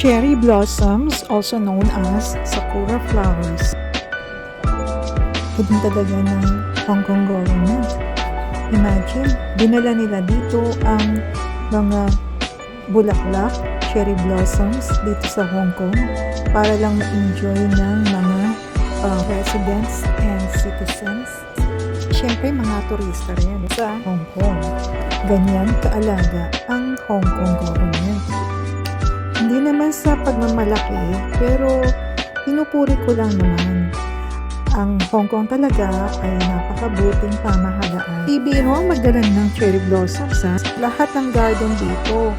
Cherry blossoms, also known as sakura flowers. Ito talaga ng Hong Kong government. Imagine, dinala nila dito ang mga bulaklak, cherry blossoms dito sa Hong Kong para lang ma-enjoy ng mga residents and citizens. Siyempre, mga turista rin sa Hong Kong. Ganyan kaalaga ang Hong Kong government. Hindi naman sa pagmamalaki, pero pinupuri ko lang naman. Ang Hong Kong talaga ay napakabuting pamahalaan. Ibiro ang magdala ng cherry blossoms ha. Lahat ng garden dito.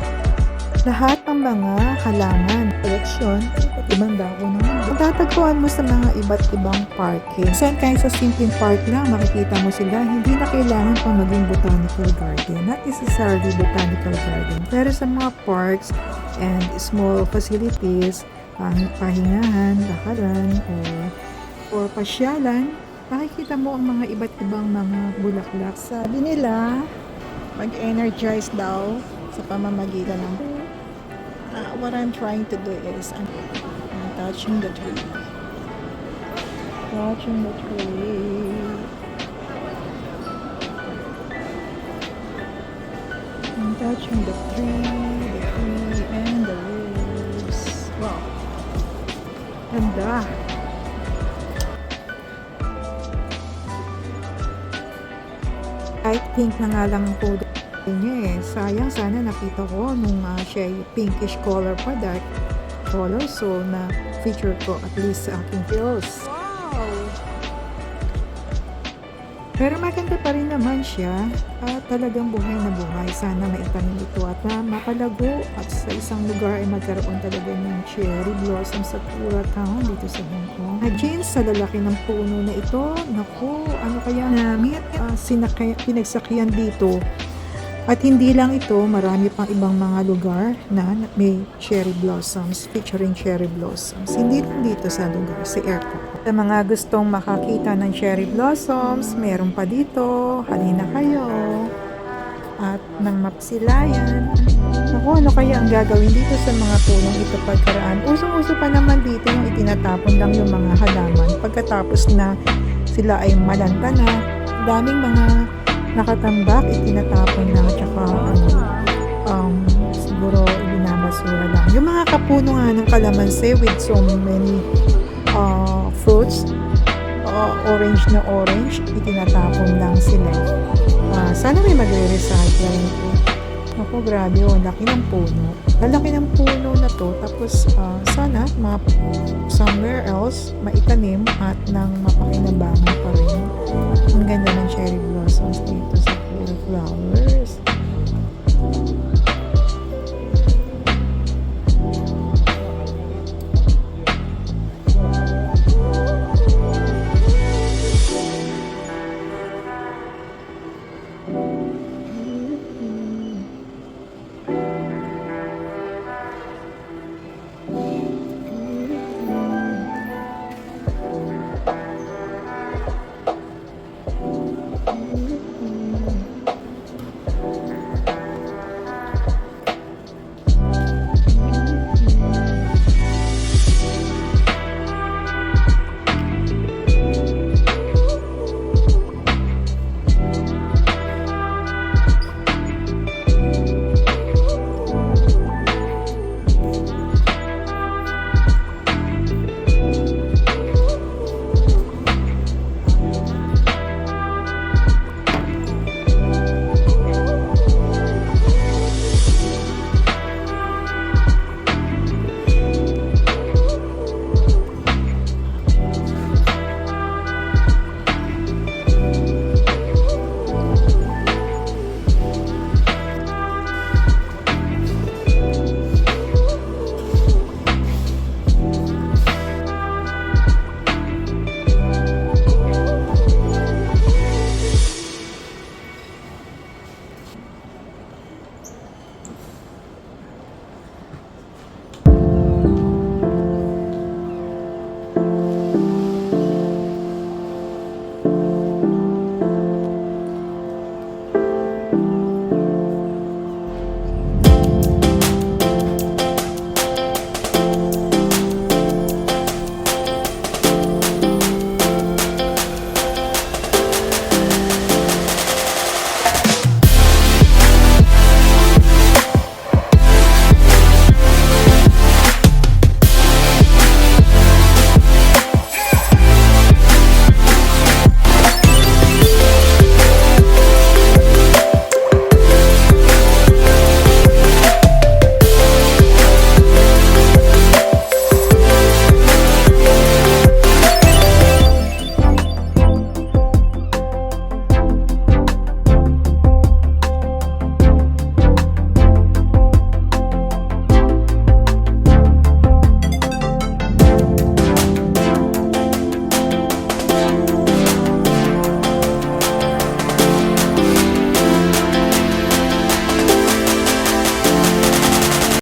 Lahat ng mga halaman, koleksyon, iba't ibang dako naman. Matatagpuan mo sa mga iba't ibang parking. Saan kahit sa simpleng park lang, makikita mo sila, hindi na kailangan pang maging botanical garden. Not necessarily botanical garden. Pero sa mga parks and small facilities, pahingahan, lakaran, or pasyalan, makikita mo ang mga iba't ibang mga bulaklak. Sabi nila, mag-energize daw sa pamamagitan ng what I'm trying to do is I'm touching the tree. Touching the tree. I'm touching the tree and the leaves. Wow. Ganda. I think na nga lang po niya eh. Sayang, sana nakita ko nung siya pinkish color pa, dark color, so na feature ko at least sa aking feels. Wow! Pero maganda pa rin naman siya at talagang buhay na buhay. Sana maitanim ito at mapalago at sa isang lugar ay magkaroon talaga ng cherry blossom sa Sakura Town dito sa Hong Kong. Imagine sa lalaki ng puno na ito, naku, ano kaya namin pinagsakyan dito. At hindi lang ito, marami pang ibang mga lugar na may cherry blossoms, featuring cherry blossoms. Hindi lang dito sa lugar, sa airport. Sa mga gustong makakita ng cherry blossoms, meron pa dito, halina kayo. At nang mapsilayan. Naku, ano kaya ang gagawin dito sa mga punong ito pagkaraan? Usong-uso pa naman dito yung itinatapon lang yung mga halaman. Pagkatapos na sila ay malanta na, daming mga nakatambak, itinatapon lang at saka siguro binabasura lang. Yung mga kapuno nga ng kalamansi with so many fruits, orange na orange, itinatapon lang sila. Sana may magre-recycle nito. Ako, grabe, laki ng puno. Lalaki ng puno na to, tapos sana somewhere else maitanim at nang mapakinabangan pa rin. Ang ganda ng cherry blossoms dito sa Sakura Flowers.